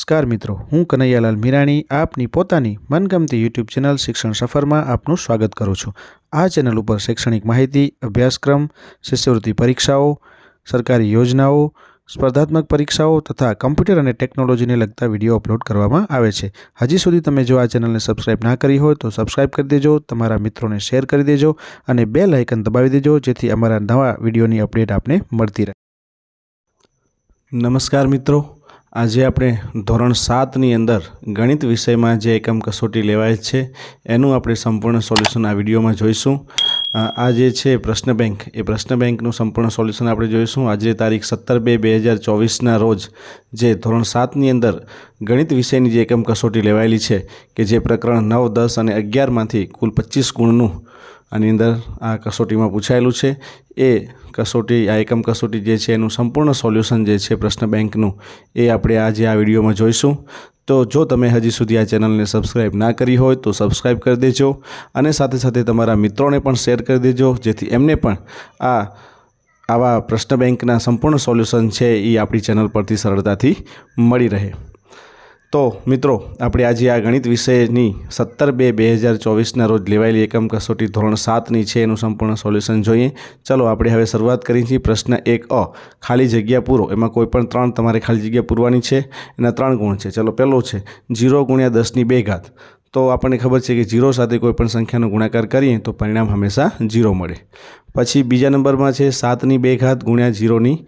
નમસ્કાર મિત્રો, હું કનૈયાલાલ મીરાણી આપની પોતાની મનગમતી યુટ્યુબ ચેનલ શિક્ષણ સફરમાં આપનું સ્વાગત કરું છું। આ ચેનલ ઉપર શૈક્ષણિક માહિતી, અભ્યાસક્રમ, શિષ્યવૃત્તિ પરીક્ષાઓ, સરકારી યોજનાઓ, સ્પર્ધાત્મક પરીક્ષાઓ તથા કમ્પ્યુટર અને ટેકનોલોજીને લગતા વિડીયો અપલોડ કરવામાં આવે છે। હજી સુધી તમે જો આ ચેનલને સબસ્ક્રાઇબ ના કરી હોય તો સબસ્ક્રાઇબ કરી દેજો, તમારા મિત્રોને શેર કરી દેજો અને બેલ આઇકન દબાવી દેજો જેથી અમારા નવા વિડીયોની અપડેટ આપને મળતી રહે। નમસ્કાર મિત્રો, આજે આપણે ધોરણ 7ની અંદર ગણિત વિષયમાં જે એકમ કસોટી લેવાય છે એનું આપણે સંપૂર્ણ સોલ્યુશન આ વિડીયોમાં જોઈશું। આ જે છે પ્રશ્ન બેંક, એ પ્રશ્ન બેંકનું સંપૂર્ણ સોલ્યુશન આપણે જોઈશું। આજે તારીખ 17/2/2024ના રોજ જે ધોરણ 7ની અંદર ગણિત વિષયની જે એકમ કસોટી લેવાયેલી છે કે જે પ્રકરણ 9, 10 અને 11માંથી કુલ 25 ગુણનું આની અંદર આ કસોટીમાં પૂછાયેલું છે। એ કસોટી, આ એકમ કસોટી જે છે એનું સંપૂર્ણ સોલ્યુશન જે છે પ્રશ્ન બેંકનું એ આપણે આજે આ વિડીયોમાં જોઈશું। તો જો તમે હજી સુધી આ ચેનલને સબસ્ક્રાઇબ ના કરી હોય તો સબસ્ક્રાઇબ કરી દેજો અને સાથે સાથે તમારા મિત્રોને પણ શેર કરી દેજો જેથી એમને પણ આવા પ્રશ્ન બેંકના સંપૂર્ણ સોલ્યુશન છે એ આપણી ચેનલ પરથી સરળતાથી મળી રહે। તો મિત્રો, આપણે આજે આ ગણિત વિષયની 17/2/2024ના રોજ લેવાયેલી એકમ કસોટી ધોરણ 7ની છે એનું સંપૂર્ણ સોલ્યુશન જોઈએ। ચલો આપણે હવે શરૂઆત કરી છીએ। પ્રશ્ન 1 ખાલી જગ્યા પૂરો। એમાં કોઈ પણ 3 તમારે ખાલી જગ્યા પૂરવાની છે, એના 3 ગુણ છે। ચલો પહેલો છે 0 × 10⁵ તો આપણને ખબર છે કે 0 સાથે કોઈ પણ સંખ્યાનો ગુણાકાર કરીએ તો પરિણામ હંમેશા 0 મળે। પછી બીજા નંબરમાં છે 7⁵ × 0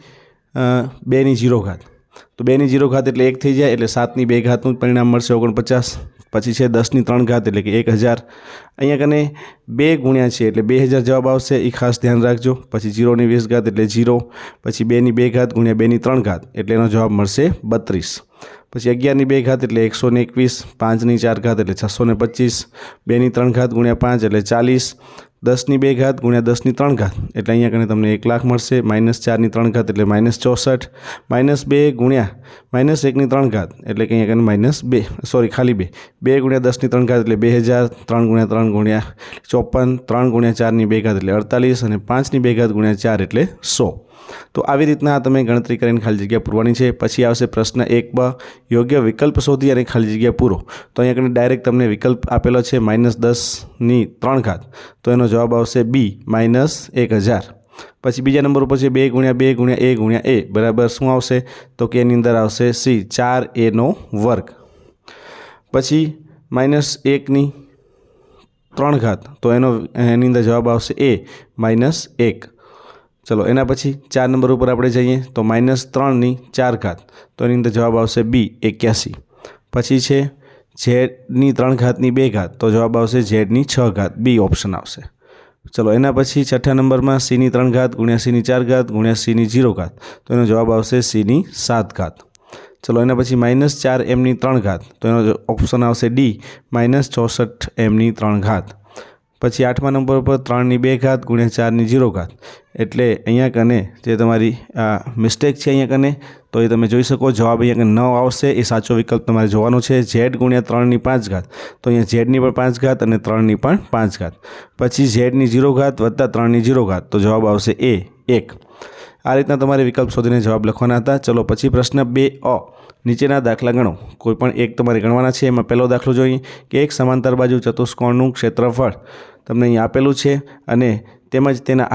2�0। તો 2�0 એટલે 1 થઈ જાય એટલે 7⁵નું પરિણામ મળશે 49। પછી છે 10�3 એટલે કે 1000। અહીંયા કને 2 ગુણ્યા છે એટલે 2000 જવાબ આવશે, એ ખાસ ધ્યાન રાખજો। પછી 0⁻20 એટલે 0। પછી 2⁵ × 2�3 એટલે એનો જવાબ મળશે 32। પછી 11⁵ એટલે 121, 5⁴ એટલે 625, 2�3× 5 એટલે 40, 10⁵ × 10�3 એટલે અહીંયા કને તમને 1 લાખ મળશે, -4�3 એટલે -64, -2 × -1�3 એટલે કે અહીંયા કને -2 ખાલી 2 × 10�3 એટલે 2000, 3 × 3 × 54, 3 × 4⁵ એટલે 48 અને 5⁵ × 4 એટલે 100। તો આવી રીતના તમે ગણતરી કરીને ખાલી જગ્યા પૂરવાની છે। પછી આવશે પ્રશ્ન 1બ, યોગ્ય વિકલ્પ શોધી અને ખાલી જગ્યા પૂરો। તો અહીંયા કને ડાયરેક્ટ તમને વિકલ્પ આપેલો છે -10�3, તો એનો જવાબ આવશે B -1000। પછી બીજા નંબર ઉપર છે 2 × 2 × a × a બરાબર શું આવશે તો કે એની અંદર આવશે C 4a²। પછી -1⁻³ તો એની અંદર જવાબ આવશે A -1। ચલો એના પછી 4 નંબર ઉપર આપણે જઈએ તો -3⁴ તો એની અંદર જવાબ આવશે B 81। પછી છે Z⁵2 તો જવાબ આવશે Z⁶ B ઓપ્શન આવશે। ચલો એના પછી 6ઠ્ઠા નંબરમાં C⁵ × C⁴ × C�0, તો એનો જવાબ આવશે C�7। ચલો એના પછી -4m⁵ તો એનો ઓપ્શન આવશે D -64m⁵। પછી 8મા નંબર ઉપર 3⁵ × 4�0, એટલે અહીંયા કને જે તમારી મિસ્ટેક છે અહીંયા કને તો એ તમે જોઈ શકો, જવાબ અહીંયા કને 9 આવશે, એ સાચો વિકલ્પ તમારે જોવાનો છે। Z × 3⁵ તો અહીંયા Z ની પણ 5 અને 3ની પણ 5। પછી Z�0 + 3�0, તો જવાબ આવશે A 1। આ રીતના તમારે વિકલ્પ શોધીને જવાબ લખવાના હતા। ચલો પછી પ્રશ્ન 2અ, નીચેના દાખલા ગણો। કોઈ પણ એક તમારે ગણવાના છે। એમાં પહેલો દાખલો જોઈએ કે એક સમાંતર બાજુ ચતુષ્કોણનું ક્ષેત્રફળ તમને અહીં આપેલું છે અને તેમજ તેના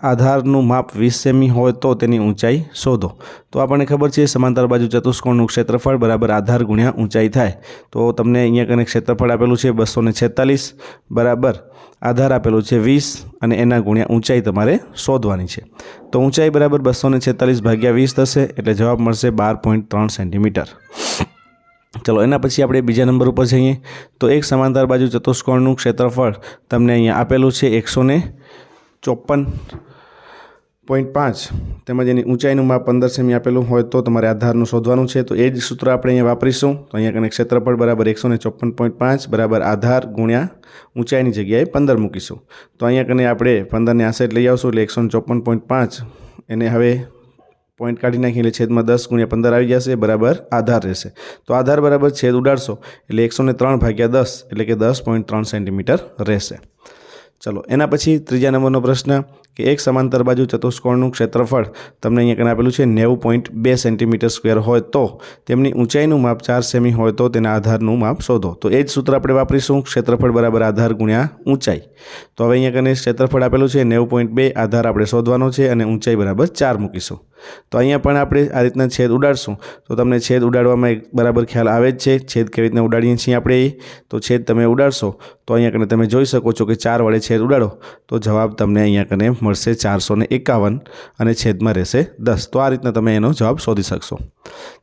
આધારનું માપ 20 સેમી હોય તો તેની ઊંચાઈ શોધો। તો આપણને ખબર છે સમાંતર બાજુ ચતુષ્કોણનું ક્ષેત્રફળ બરાબર આધાર ગુણ્યા ઊંચાઈ થાય। તો તમને અહીંયા કને ક્ષેત્રફળ આપેલું છે 246 બરાબર આધાર આપેલું છે 20 અને એના ગુણ્યા ઊંચાઈ તમારે શોધવાની છે। તો ઊંચાઈ બરાબર 246 / 20 થશે એટલે જવાબ મળશે 12.3 સેન્ટીમીટર। ચલો એના પછી આપણે બીજા નંબર ઉપર જઈએ તો એક સમાંતર બાજુ ચતુષ્કોણનું ક્ષેત્રફળ તમને અહીંયા આપેલું છે 154.5 તેમજ એની ઊંચાઈનું માપ 15 સેમી આપેલું હોય તો તમારે આધારનું શોધવાનું છે। તો એ જ સૂત્ર આપણે અહીંયા વાપરીશું। તો અહીંયા કને ક્ષેત્રફળ બરાબર 154.5 બરાબર આધાર ગુણ્યા ઊંચાઈની જગ્યાએ 15 મૂકીશું। તો અહીંયા કને આપણે 15ને આ સાઈડ લઈ આવશું એટલે 154.5 એને હવે પોઈન્ટ કાઢી નાખી એટલે છેદમાં 10 × 15 આવી જશે બરાબર આધાર રહેશે। તો આધાર બરાબર છેદ ઉડાડશો એટલે 103/10 એટલે કે 10.3 સેન્ટીમીટર રહેશે। ચલો એના પછી ત્રીજા નંબરનો પ્રશ્ન કે એક સમાંતર બાજુ ચતુષ્કોણનું ક્ષેત્રફળ તમને અહીંયા કને આપેલું છે 90.2 સેન્ટીમીટર સ્ક્વેર હોય તો તેમની ઊંચાઈનું માપ 4 સેમી હોય તો તેના આધારનું માપ શોધો. તો એ જ સૂત્ર આપણે વાપરીશું, ક્ષેત્રફળ બરાબર આધાર ગુણ્યા ઊંચાઈ. તો હવે અહીંયા કને ક્ષેત્રફળ આપેલું છે 90.2, આધાર આપણે શોધવાનો છે અને ઊંચાઈ બરાબર 4 મૂકીશું. તો અહીંયા પણ આપણે આ રીતના છેદ ઉડાડશું તો તમને છેદ ઉડાડવામાં બરાબર ખ્યાલ આવે જ છે. છેદ કેવી રીતના ઉડાડીએ છીએ આપણે, તો છેદ તમે ઉડાડશો તો અહીંયા કને તમે જોઈ શકો છો કે 4 વડે છેદ ઉડાડો તો જવાબ તમને અહીંયા કને મળશે 451 અને છેદમાં રહેશે 10. તો આ રીતના તમે એનો જવાબ શોધી શકશો.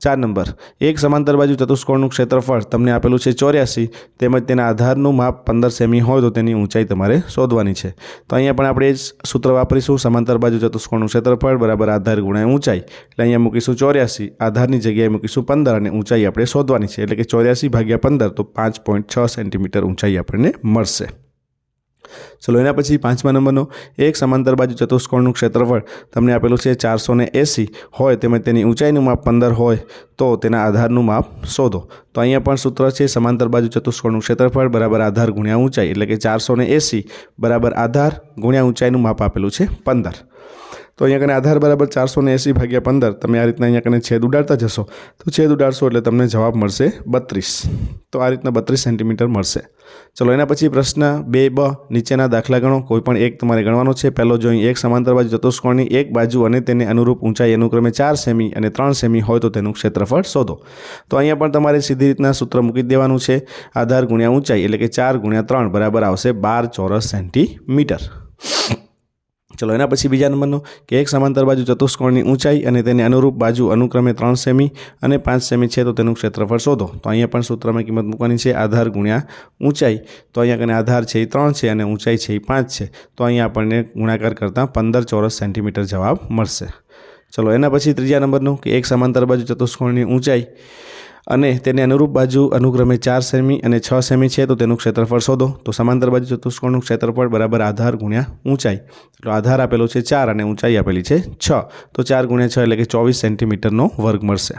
4 નંબર, એક સમાંતર બાજુ ચતુષ્કોણનું ક્ષેત્રફળ તમને આપેલું છે 84 તેમજ તેના આધારનું માપ 15 સેમી હોય તો તેની ઊંચાઈ તમારે શોધવાની છે. તો અહીંયા પણ આપણે એ જ સૂત્ર વાપરીશું, સમાંતર બાજુ ચતુષ્કોણનું ક્ષેત્રફળ બરાબર આધાર ગુણ્યા ઊંચાઈ. એટલે અહીંયા મૂકીશું 84, આધારની જગ્યાએ મૂકીશું 15 અને ઊંચાઈ આપણે શોધવાની છે. એટલે કે 84 ભાગ્યા 15 તો 5.6 સેન્ટીમીટર ઊંચાઈ આપણને મળશે. ચલો એના પછી 5મા નંબરનો, એક સમાંતર બાજુ ચતુષ્કોણનું ક્ષેત્રફળ તમને આપેલું છે 480 હોય તેમજ તેની ઊંચાઈનું માપ 15 હોય તો તેના આધારનું માપ શોધો. તો અહીંયા પણ સૂત્ર છે સમાંતર બાજુ ચતુષ્કોણનું ક્ષેત્રફળ બરાબર આધાર ગુણ્યા ઊંચાઈ. એટલે કે 480 બરાબર આધાર ગુણ્યા ઊંચાઈનું માપ આપેલું છે 15. તો અહીંયા કને આધાર બરાબર 480 ભાગ્યા 15, તમે આ રીતના અહીંયા કને છેદ ઉડાડતા જશો તો છેદ ઉડાડશો એટલે તમને જવાબ મળશે 32. તો આ રીતના 32 સેન્ટીમીટર મળશે. ચલો એના પછી પ્રશ્ન 2બ, નીચેના દાખલા ગણો. કોઈ પણ એક તમારે ગણવાનો છે. પહેલો જો અહીં એક સમાંતર બાજુ ચતુષ્કોણની એક બાજુ અને તેને અનુરૂપ ઊંચાઈ અનુક્રમે 4 સેમી અને 3 સેમી હોય તો તેનું ક્ષેત્રફળ શોધો. તો અહીંયા પણ તમારે સીધી રીતના સૂત્ર મૂકી દેવાનું છે, આધાર ગુણ્યા ઊંચાઈ. એટલે કે 4 ગુણ્યા 3 બરાબર આવશે 12 ચોરસ સેન્ટીમીટર. ચલો એના પછી બીજા નંબરનો, કે એક સમાંતર બાજુ ચતુષ્કોણની ઊંચાઈ અને તેને અનુરૂપ બાજુ અનુક્રમે 3 સેમી અને 5 સેમી છે તો તેનું ક્ષેત્રફળ શોધો. તો અહીંયા પણ સૂત્રમાં કિંમત મૂકવાની છે, આધાર ગુણ્યા ઊંચાઈ. તો અહીંયા કને આધાર છે એ 3 છે અને ઊંચાઈ છે એ 5 છે. તો અહીંયા આપણને ગુણાકાર કરતાં 15 ચોરસ સેન્ટીમીટર જવાબ મળશે. ચલો એના પછી ત્રીજા નંબરનું, કે એક સમાંતર બાજુ ચતુષ્કોણની ઊંચાઈ અને તેને અનુરૂપ બાજુ અનુક્રમે 4 સેમી અને 6 સેમી છે તો તેનું ક્ષેત્રફળ શોધો. તો સમાંતર બાજુ ચતુષ્કોણનું ક્ષેત્રફળ બરાબર આધાર ગુણ્યા ઊંચાઈ. તો આધાર આપેલો છે 4 અને ઊંચાઈ આપેલી છે 6. તો 4 ગુણ્યા 6 એટલે કે 24 સેન્ટીમીટરનો વર્ગ મળશે.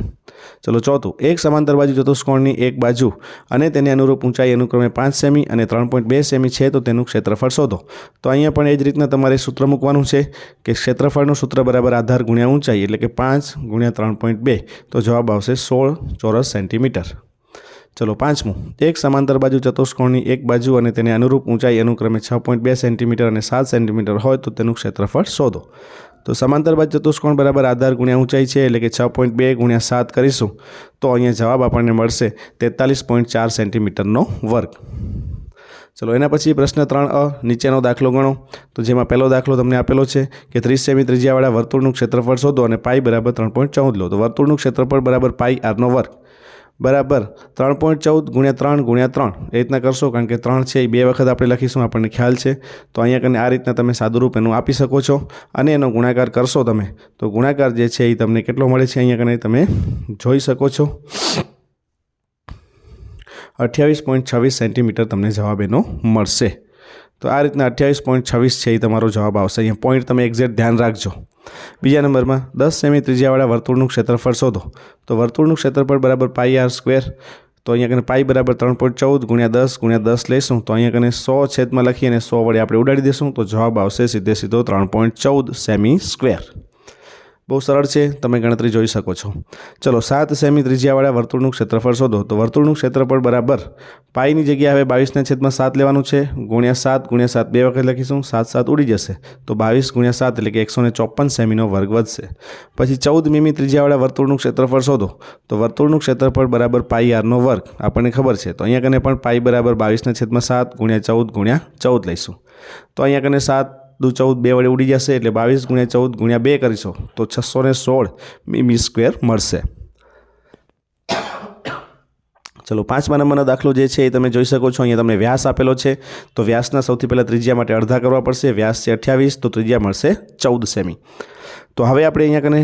ચલો ચોથું, એક સમાંતર બાજુ ચતુષ્કોણની એક બાજુ અને તેને અનુરૂપ ઊંચાઈ અનુક્રમે 5 સેમી અને 3.2 સેમી છે તો તેનું ક્ષેત્રફળ શોધો. તો અહીંયા પણ એ જ રીતના તમારે સૂત્ર મૂકવાનું છે કે ક્ષેત્રફળનું સૂત્ર બરાબર આધાર ગુણ્યા ઊંચાઈ. એટલે કે 5 ગુણ્યા 3.2 તો જવાબ આવશે 16 ચોરસ સેન્ટીમીટર. ચલો 5મું, એક સમાંતર બાજુ ચતુષ્કોણની એક બાજુ અને તેને અનુરૂપ ઊંચાઈ અનુક્રમે 6.2 સેન્ટીમીટર અને 7 સેન્ટીમીટર હોય તો તેનું ક્ષેત્રફળ શોધો. તો સમાંતર બાજુ ચતુષ્કોણ બરાબર આધાર ગુણ્યા ઊંચાઈ છે એટલે કે 6.2 ગુણ્યા 7 કરીશું તો અહીંયા જવાબ આપણને મળશે 43.4 સેન્ટીમીટરનો વર્ગ. ચલો એના પછી પ્રશ્ન 3અ, નીચેનો દાખલો ગણો. તો જેમાં પહેલો દાખલો તમને આપેલો છે કે 30 સેમી ત્રિજ્યાવાળા વર્તુળનું ક્ષેત્રફળ શોધો અને પાઈ બરાબર 3.14 લો. તો વર્તુળનું ક્ષેત્રફળ બરાબર પાઈ આરનો વર્ગ બરાબર 3.14 ગુણ્યા 3 ગુણ્યા 3 એ રીતના કરશો, કારણ કે 3 છે એ 2 વખત આપણે લખીશું, આપણને ખ્યાલ છે. તો અહીંયા કને આ રીતના તમે સાદુરૂપ એનું આપી શકો છો અને એનો ગુણાકાર કરશો તમે તો ગુણાકાર જે છે એ તમને કેટલો મળે છે અહીંયા કને તમે જોઈ શકો છો, 28.26 સેન્ટીમીટર તમને જવાબ એનો મળશે. તો આ રીતના 28.26 છે એ તમારો જવાબ આવશે. અહીંયા પોઈન્ટ તમે એક્ઝેક્ટ ધ્યાન રાખજો. બીજા નંબરમાં 10 સેમી ત્રિજ્યાવાળા વર્તુળનું ક્ષેત્રફળ શોધો. તો વર્તુળનું ક્ષેત્રફળ બરાબર પાઈ આર સ્ક્વેર. તો અહીંયા કને પાઈ બરાબર 3.14 ગુણ્યા 10 લઈશું તો અહીંયા કને 100 છેદમાં લખી અને 100 વડે આપણે ઉડાડી દઈશું તો જવાબ આવશે સીધો 3.14 સેમી સ્ક્વેર. બહુ સરળ છે, તમે ગણતરી જોઈ શકો છો. ચલો 7 સેમી ત્રિજ્યાવાળા વર્તુળનું ક્ષેત્રફળ શોધો. તો વર્તુળનું ક્ષેત્રફળ બરાબર પાઈની જગ્યાએ હવે 22/7 લેવાનું છે ગુણ્યા 7 ગુણ્યા 7 2 વખત લખીશું, 7 ઉડી જશે તો 22 ગુણ્યા 7 એટલે કે 154 સેમીનો વર્ગ વધશે. પછી 14 મીમી ત્રિજ્યાવાળા વર્તુળનું ક્ષેત્રફળ શોધો. તો વર્તુળનું ક્ષેત્રફળ બરાબર પાઈ આરનો વર્ગ આપણને ખબર છે. તો અહીંયા કને પણ પાઈ બરાબર 22/7 ગુણ્યા 14 લઈશું. તો અહીંયા કને 7 દુ 14 2 વડે ઉડી જશે એટલે 22 ગુણ્યા 14 ગુણ્યા 2 કરીશું તો 616 મીમી સ્ક્વેર મળશે. ચલો 5મા નંબરનો દાખલો જે છે એ તમે જોઈ શકો છો. અહીંયા તમને વ્યાસ આપેલો છે તો વ્યાસના સૌથી પહેલાં ત્રિજ્યા માટે અડધા કરવા પડશે. વ્યાસ છે 28 તો ત્રિજ્યા મળશે 14 સેમી. તો હવે આપણે અહીંયા કને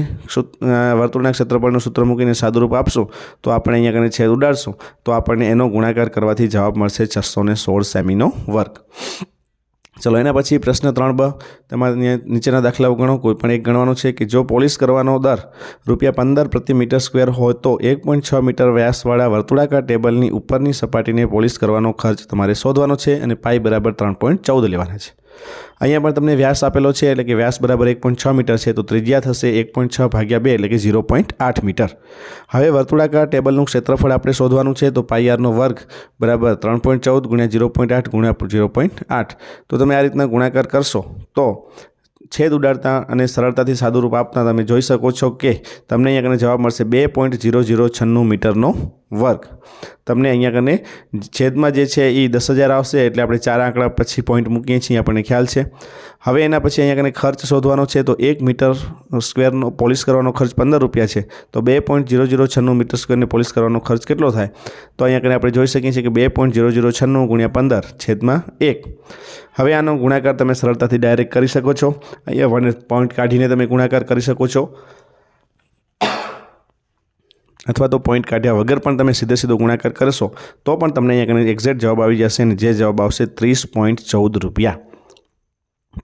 વર્તુળના ક્ષેત્રફળનું સૂત્ર મૂકીને સાદુરૂપ આપશું તો આપણે અહીંયા કને છેદ ઉડાડશું તો આપણને એનો ગુણાકાર કરવાથી જવાબ મળશે 616 સેમીનો વર્ગ. ચલો એના પછી પ્રશ્ન 3બ, તમારે નીચેના દાખલાઓ ગણો. કોઈ પણ એક ગણવાનો છે કે જો પોલિશ કરવાનો દર ₹15 પ્રતિ મીટર સ્ક્વેર હોય તો 1.6 મીટર વ્યાસવાળા વર્તુળાકાર ટેબલની ઉપરની સપાટીને પોલિશ કરવાનો ખર્ચ તમારે શોધવાનો છે અને પાઈ બરાબર 3.14 લેવાના છે. અહીંયા પણ તમને વ્યાસ આપેલો છે એટલે કે વ્યાસ બરાબર 1.6 મીટર છે, તો ત્રિજ્યા થશે 1.6 ભાગ્યા 2 એટલે કે 0.8 મીટર. હવે વર્તુળાકાર ટેબલનું ક્ષેત્રફળ આપણે શોધવાનું છે, તો પાઈ આરનો વર્ગ બરાબર 3.14 ગુણ્યા 0.8 ગુણ્યા 0.8. તો તમે આ રીતના ગુણાકાર કરશો તો છેદ ઉડાડતા અને સરળતાથી સાદુરૂપ આપતા તમે જોઈ શકો છો કે તમને અહીંયા કને જવાબ મળશે 2.0096 મીટરનો વર્ગ. તમને અહીંયા કને છેદમાં જે છે એ 10,000 આવશે એટલે આપણે 4 આંકડા પછી પોઈન્ટ મૂકીએ છીએ, આપણને ખ્યાલ છે. હવે એના પછી અહીંયા કને ખર્ચ શોધવાનો છે, તો 1 મીટર સ્ક્વેરનો પોલિશ કરવાનો ખર્ચ 15 રૂપિયા છે, તો 2.0096 મીટર સ્ક્વેરને પોલિશ કરવાનો ખર્ચ કેટલો થાય? તો અહીંયા કને આપણે જોઈ શકીએ છીએ કે 2.0096 ગુણ્યા 15 છેદમાં 1. હવે આનો ગુણાકાર તમે સરળતાથી ડાયરેક્ટ કરી શકો છો. અહીંયા પોઈન્ટ કાઢીને તમે ગુણાકાર કરી શકો છો, અથવા તો પોઈન્ટ કાઢ્યા વગર પણ તમે સીધો ગુણાકાર કરશો તો પણ તમને અહીંયા એક્ઝેક્ટ જવાબ આવી જશે, અને જે જવાબ આવશે 30.14 રૂપિયા.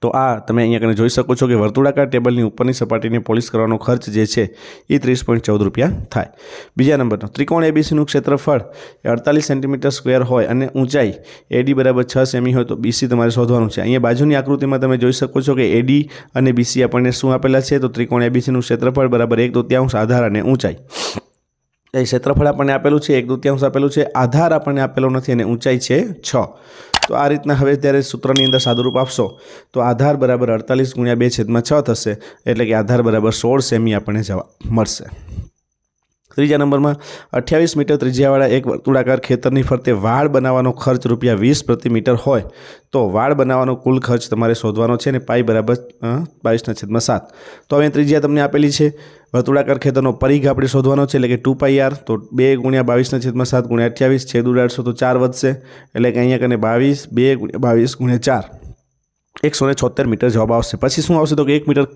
તો આ તમે અહીંયા કને જોઈ શકો છો કે વર્તુળાકાર ટેબલની ઉપરની સપાટીને પોલિશ કરવાનો ખર્ચ જે છે એ 30.14 રૂપિયા થાય. બીજા નંબરનો ત્રિકોણ એબીસીનું ક્ષેત્રફળ 48 સેન્ટીમીટર સ્ક્વેર હોય અને ઊંચાઈ એડી બરાબર 6 સેમી હોય, તો બીસી તમારે શોધવાનું છે. અહીંયા બાજુની આકૃતિમાં તમે જોઈ શકો છો કે એડી અને બીસી આપણને શું આપેલા છે, તો ત્રિકોણ એબીસીનું ક્ષેત્રફળ બરાબર 1/3 આધાર અને ઊંચાઈ. એ ક્ષેત્રફળ આપણને આપેલું છે, 1/3 આપેલું છે, આધાર આપણને આપેલો નથી અને ઊંચાઈ છે 6. તો આ રીતના હવે ત્યારે સૂત્રની અંદર સાદુરૂપ આપશો તો આધાર બરાબર 48 ગુણ્યા 2/6 થશે, એટલે કે આધાર બરાબર 16 સેમી આપણને જવાબ મળશે. ત્રીજા નંબરમાં 28 મીટર ત્રિજ્યાવાળા એક વર્તુળાકાર ખેતરની ફરતે વાડ બનાવવાનો ખર્ચ ₹20 પ્રતિ મીટર હોય, તો વાડ બનાવવાનો કુલ ખર્ચ તમારે શોધવાનો છે, અને પાઈ બરાબર 22/7. તો હવે ત્રિજ્યા તમને આપેલી છે. વર્તુળાકાર ખેતરનો પરિઘ આપણે શોધવાનો છે, એટલે કે 2πr, તો 2 ગુણ્યા 22/7 ગુણ્યા 28 છેદ ઉડાડશો તો 4 વધશે, એટલે કે અહીંયા કને 22 2 ગુણ્યા 22 ગુણ્યા 4 176 મીટર જવાબ આવશે. પછી શું આવશે, તો કે 1 મીટર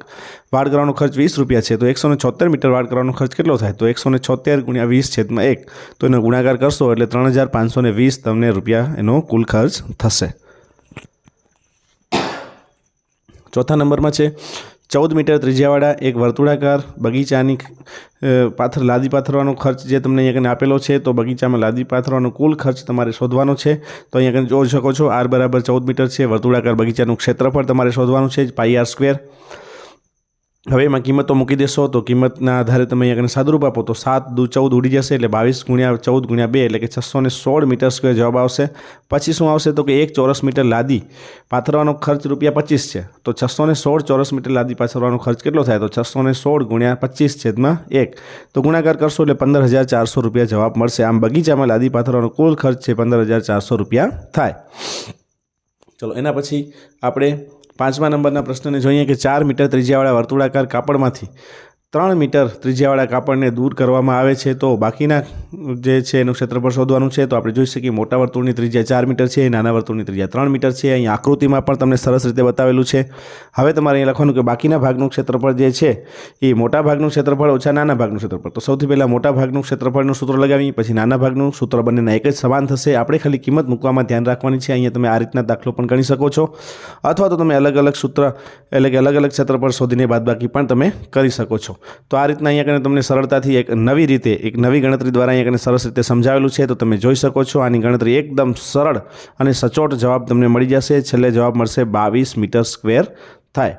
વાડ કરવાનો ખર્ચ 20 રૂપિયા છે, તો 176 મીટર વાડ કરવાનો ખર્ચ કેટલો થાય, તો 176 ગુણ્યા 20/1. તો એનો ગુણાકાર કરશો એટલે 3520 તમને રૂપિયા એનો કુલ ખર્ચ થશે. ચોથા નંબરમાં છે 14 મીટર ત્રિજ્યાવાળા એક વર્તુળાકાર બગીચાની લાદી પાથરવાનો ખર્ચ જે તમને અહીંયા આપેલો છે, તો બગીચામાં લાદી પાથરવાનો કુલ ખર્ચ તમારે શોધવાનો છે. તો અહીંયા જોઈ શકો છો આર બરાબર 14 મીટર છે, વર્તુળાકાર બગીચાનું ક્ષેત્રફળ તમારે શોધવાનું છે, પાઈ આર સ્ક્વેર. હવે એમાં કિંમતો મૂકી દેશો તો કિંમતના આધારે તમે અહીંયા સાદુરૂપ આપો તો 7 દુ 14 ઉડી જશે, એટલે 22 ગુણ્યા 14 ગુણ્યા 2 એટલે કે 616 મીટર સ્ક્વેર જવાબ આવશે. પછી શું આવશે, તો કે 1 ચોરસ મીટર લાદી પાથરવાનો ખર્ચ ₹25 છે, તો 616 ચોરસ મીટર લાદી પાથરવાનો ખર્ચ કેટલો થાય, તો 616 ગુણ્યા 25/1. તો ગુણાકાર કરશો એટલે 15,400 રૂપિયા જવાબ મળશે. આમ બગીચામાં લાદી પાથરવાનો કુલ ખર્ચ છે 15,400 રૂપિયા થાય. ચલો એના પછી આપણે 5મા નંબરના પ્રશ્નને જોઈએ કે 4 મીટર ત્રિજ્યાવાળા વર્તુળાકાર કાપડમાંથી 3 મીટર ત્રિજ્યાવાળા કાપડને દૂર કરવામાં આવે છે, તો બાકીના જે છે એનું ક્ષેત્રફળ શોધવાનું છે. તો આપણે જોઈ શકીએ મોટા વર્તુળની ત્રિજ્યા 4 મીટર છે, નાના વર્તુળની ત્રિજ્યા 3 મીટર છે. અહીં આકૃતિમાં પણ તમને સરસ રીતે બતાવેલું છે. હવે તમારે અહીં લખવાનું કે બાકીના ભાગનું ક્ષેત્રફળ જે છે એ મોટા ભાગનું ક્ષેત્રફળ ઓછા નાના ભાગનું ક્ષેત્રફળ. તો સૌથી પહેલાં મોટા ભાગનું ક્ષેત્રફળનું સૂત્ર લગાવી, પછી નાના ભાગનું સૂત્ર બંનેના એક જ સમાન થશે. આપણે ખાલી કિંમત મૂકવામાં ધ્યાન રાખવાની છે. અહીંયા તમે આ રીતના દાખલો પણ ગણી શકો છો, અથવા તો તમે અલગ અલગ સૂત્ર એટલે કે અલગ અલગ ક્ષેત્રફળ શોધીને બાદબાકી પણ તમે કરી શકો છો. તો આ રીતના અહીંયા તમને સરળતાથી એક નવી રીતે એક નવી ગણતરી દ્વારા અહીંયા સરસ રીતે સમજાવેલું છે, તો તમે જોઈ શકો છો. આની ગણતરી એકદમ સરળ અને સચોટ જવાબ તમને મળી જશે. છેલ્લે જવાબ મળશે 22 મીટર સ્ક્વેર થાય.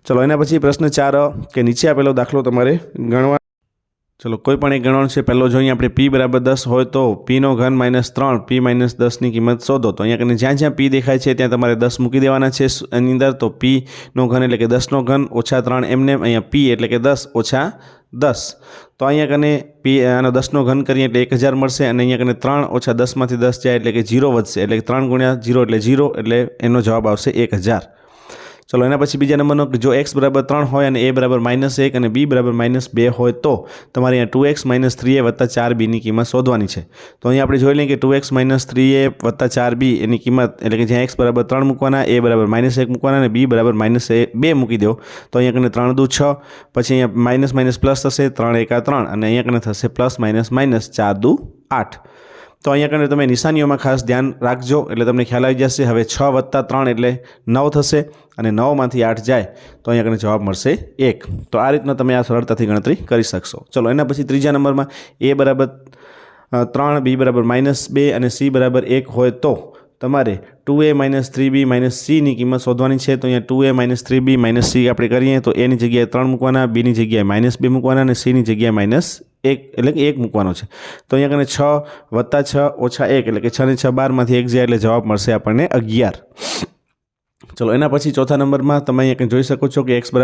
ચલો એના પછી પ્રશ્ન 4 કે નીચે આપેલો દાખલો તમારે ગણવા. ચલો કોઈ પણ એક ગણવાનું છે. પહેલો જોઈએ આપણે p બરાબર 10 હોય તો p/3 p - 10ની કિંમત શોધો. તો અહીંયા જ્યાં જ્યાં p દેખાય છે ત્યાં તમારે 10 મૂકી દેવાના છે એની અંદર. તો p/3 એટલે કે 10/3 ઓછા 3 એમને અહીંયા p એટલે કે 10 ઓછા 10. તો અહીંયા કને p આનો 10/3 કરીએ એટલે 1000 મળશે, અને અહીંયા કને 3 ઓછા 10માંથી 10 જાય એટલે કે 0 વધશે, એટલે 3 ગુણ્યા 0 એટલે 0, એટલે એનો જવાબ આવશે 1000. ચલો એના પછી બીજા નંબરનો જો x બરાબર 3 હોય અને a બરાબર -1 અને b બરાબર -2 હોય તો તમારે અહીંયા 2x - 3a + 4bની કિંમત શોધવાની છે. તો અહીંયા આપણે જોઈ લઈએ કે 2x - 3a + 4b એની કિંમત એટલે કે જ્યાં x બરાબર 3 મૂકવાના, a બરાબર -1 મૂકવાના અને b બરાબર -2 મૂકી દો. તો અહીંયા કને 3 દુ 6, પછી અહીંયા માઇનસ પ્લસ થશે, 3 × 3 અને અહીંયા કને થશે પ્લસ માઇનસ 4 દુ 8. તો અહીંયા કને તમે નિશાનીઓમાં ખાસ ધ્યાન રાખજો એટલે તમને ખ્યાલ આવી જશે. હવે 6 + 3 એટલે 9 થશે, અને 9માંથી 8 જાય તો અહીંયા કને જવાબ મળશે 1. તો આ રીતના તમે આ સરળતાથી ગણતરી કરી શકશો. ચલો એના પછી ત્રીજા નંબરમાં a બરાબર 3, b બરાબર -2 અને c બરાબર 1 હોય તો તમારે 2a - 3b - c ની કિંમત શોધવાની છે. તો અહીંયા 2a - 3b - c આપણે કરીએ તો a ની જગ્યાએ 3 મૂકવાના, b ની જગ્યાએ -2 મૂકવાના અને c ની જગ્યાએ -1 એટલે કે 1 મૂકવાનો છે. તો અહીંયા કને 6 + 6 - 1 એટલે કે 6 ને 6 12માંથી 1 જાય એટલે જવાબ મળશે આપણને 11. ચલો એના પછી ચોથા નંબરમાં તમે અહીંયા જોઈ શકો છો કે x = -1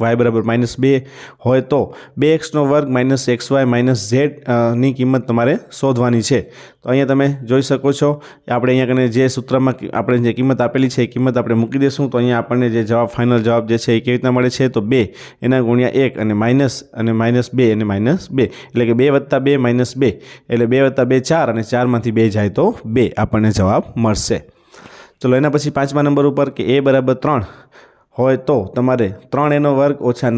y = -2 હોય તો 2x² - xy - z ની કિંમત તમારે શોધવાની છે. તો અહીંયા તમે જોઈ શકો છો આપણે અહીંયા કને જે સૂત્રમાં આપણે જે કિંમત આપેલી છે એ કિંમત આપણે મૂકી દઈશું. તો અહીંયા આપણને જે જવાબ ફાઇનલ જવાબ જે છે એ કેવી રીતના મળે છે તો 2 એના ગુણ્યા 1 અને માઇનસ અને -2 અને -2 એટલે કે 2 + 2 - 2 એટલે 2 + 2 4 અને 4માંથી 2 જાય તો 2 આપણને જવાબ મળશે. ચલો એના પછી 5મા નંબર ઉપર કે a = 3 હોય તો તમારે 3a² -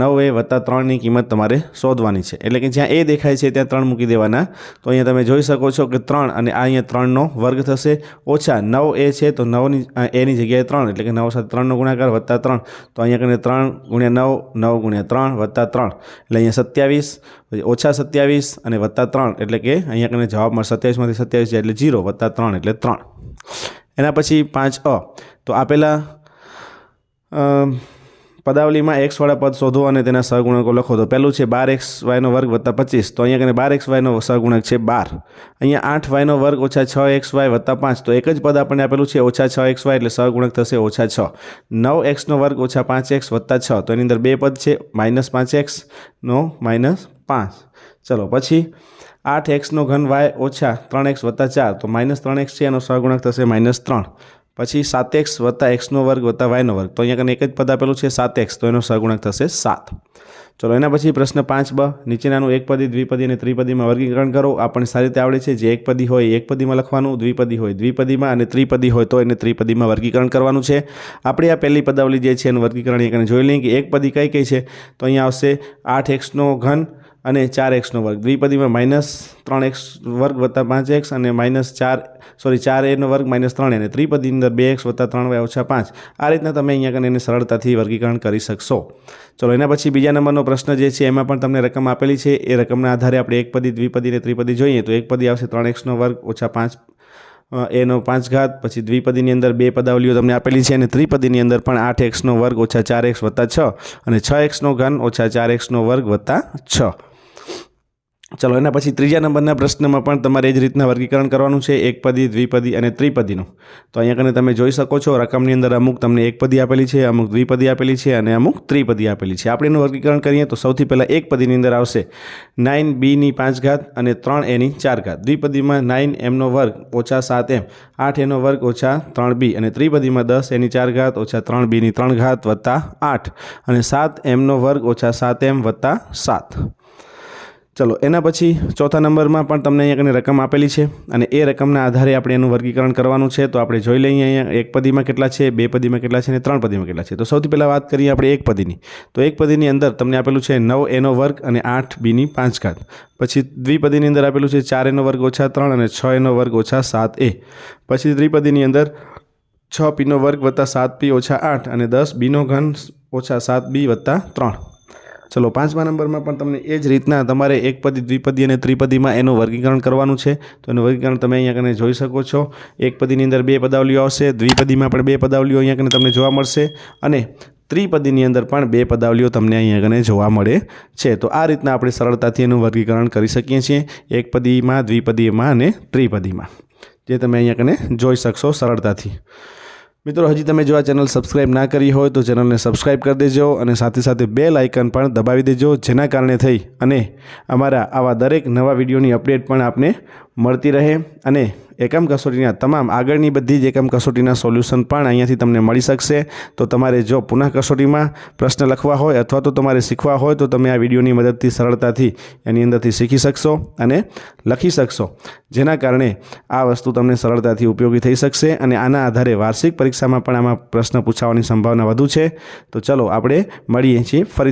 9a + 3ની કિંમત તમારે શોધવાની છે. એટલે કે જ્યાં a દેખાય છે ત્યાં 3 મૂકી દેવાના. તો અહીંયા તમે જોઈ શકો છો કે 3 અને આ અહીંયા 3નો વર્ગ થશે ઓછા 9a છે તો 9 a ની જગ્યાએ 3 એટલે કે 9 સાથે 3નો ગુણાકાર વત્તા 3. તો અહીંયા કને 3 × 9 9 × 3 વત્તા 3 એટલે અહીંયા 27 ઓછા 27 અને વત્તા 3 એટલે કે અહીંયા કને જવાબ મળશે 27માંથી 27 જાય એટલે 0 વત્તા 3 એટલે 3. એના પછી 5a તો આપેલા પદાવલીમાં x વાળા પદ શોધો અને તેના સહગુણકો લખો. તો પહેલું છે 12xy² + 25. તો અહીંયા કને 12xyનો સહગુણક છે 12. અહીંયા 8y² - 6xy + 5. તો એક જ પદ આપણને આપેલું છે -6xy એટલે સહગુણક થશે -6. 9x² - 5x + 6. તો એની અંદર બે પદ છે -5x નો -5. ચલો પછી 8x³ y - 3x + 4. તો -3x છે એનો સહગુણક થશે -3. પછી 7x + x² + y². તો અહીંયા કને એક જ પદ આપેલું છે 7x તો એનો સહગુણક થશે 7. ચલો એના પછી પ્રશ્ન 5b નીચેનાનું એકપદી દ્વિપદી અને ત્રિપદીમાં વર્ગીકરણ કરો. આપણને સારી રીતે આવડે છે જે એકપદી હોય એ એકપદીમાં લખવાનું, દ્વિપદી હોય દ્વિપદીમાં અને ત્રિપદી હોય તો એને ત્રિપદીમાં વર્ગીકરણ કરવાનું છે. આપણે આ પહેલી પદાવલી જે છે એનું વર્ગીકરણ અહીંયા જોઈ લઈએ કે એકપદી કઈ કઈ છે. તો અહીંયા આવશે 8x³ અને 4x². દ્વિપદીમાં -3x² + 5x અને -4a² - 3 અને ત્રિપદીની અંદર 2x + 3y - 5. આ રીતના તમે અહીંયા કને એને સરળતાથી વર્ગીકરણ કરી શકશો. ચલો એના પછી બીજા નંબરનો પ્રશ્ન જે છે એમાં પણ તમને રકમ આપેલી છે. એ રકમના આધારે આપણે એકપદી દ્વિપદી અને ત્રિપદી જોઈએ. તો એકપદી આવશે 3x² - 5 a⁵ પછી દ્વિપદીની અંદર બે પદાવલીઓ તમને આપેલી છે અને ત્રિપદીની અંદર પણ 8x² - 4x + 6 અને 6x³ - 4x² + 6. ચલો એના પછી ત્રીજા નંબરના પ્રશ્નમાં પણ તમારે એ જ રીતના વર્ગીકરણ કરવાનું છે એકપદી, દ્વિપદી અને ત્રિપદીનું. તો અહીંયા કને તમે જોઈ શકો છો રકમની અંદર અમુક તમને એકપદી આપેલી છે, અમુક દ્વિપદી આપેલી છે અને અમુક ત્રિપદી આપેલી છે. આપણે એનું વર્ગીકરણ કરીએ તો સૌથી પહેલાં એકપદીની અંદર આવશે 9b⁵ અને 3a⁴. દ્વિપદીમાં 9m² - 7m, 8a² - 3b અને ત્રિપદીમાં 10a⁴ - 3b⁵ વત્તા 8 અને 7m² - 7m વત્તા 7. ચલો એના પછી ચોથા નંબરમાં પણ તમને અહીંયા કને રકમ આપેલી છે અને એ રકમના આધારે આપણે એનું વર્ગીકરણ કરવાનું છે. તો આપણે જોઈ લઈએ અહીંયા એકપદીમાં કેટલા છે, બેપદીમાં કેટલા છે અને ત્રણપદીમાં કેટલા છે. તો સૌથી પહેલાં વાત કરીએ આપણે એકપદીની. તો એકપદીની અંદર તમને આપેલું છે 9a² અને 8b⁵. પછી દ્વિપદીની અંદર આપેલું છે 4a² - 3 અને 6a² - 7a. પછી ત્રિપદીની અંદર 6p² + 7p - 8 અને 10b³ - 7b વત્તા 3. ચલો પાંચમા નંબરમાં પણ તમને એ જ રીતના તમારે એકપદી, દ્વિપદી અને ત્રિપદીમાં એનું વર્ગીકરણ કરવાનું છે. તો એનું વર્ગીકરણ તમે અહીંયા કને જોઈ શકો છો. એકપદીની અંદર બે પદાવલીઓ આવશે, દ્વિપદીમાં પણ બે પદાવલીઓ અહીંયા કને તમને જોવા મળશે અને ત્રિપદીની અંદર પણ બે પદાવલીઓ તમને અહીંયા કને જોવા મળે છે. તો આ રીતના આપણે સરળતાથી એનું વર્ગીકરણ કરી શકીએ છીએ એકપદીમાં, દ્વિપદીમાં અને ત્રિપદીમાં, જે તમે અહીંયા કને જોઈ શકશો સરળતાથી. મિત્રો હજી તમે જો આ ચેનલ સબસ્ક્રાઈબ ના કરી હોય તો ચેનલને સબસ્ક્રાઈબ કરી દેજો અને સાથે સાથે બેલ આઇકન પણ દબાવી દેજો, જેના કારણે થઈ અને અમારા આવા દરેક નવા વિડીયોની અપડેટ પણ આપને મળતી રહે અને એકમ કસોટીના તમામ આગળની બધી જ એકમ કસોટીના સોલ્યુશન પણ અહીંયાથી તમને મળી શકશે. તો તમારે જો પુનઃ કસોટીમાં પ્રશ્ન લખવા હોય અથવા તો તમારે શીખવા હોય તો તમે આ વિડીયોની મદદથી સરળતાથી એની અંદરથી શીખી શકશો અને લખી શકશો, જેના કારણે આ વસ્તુ તમને સરળતાથી ઉપયોગી થઈ શકશે અને આના આધારે વાર્ષિક પરીક્ષામાં પણ આમાં પ્રશ્ન પૂછાવાની સંભાવના વધુ છે. તો ચલો આપણે મળીએ છીએ ફરીથી.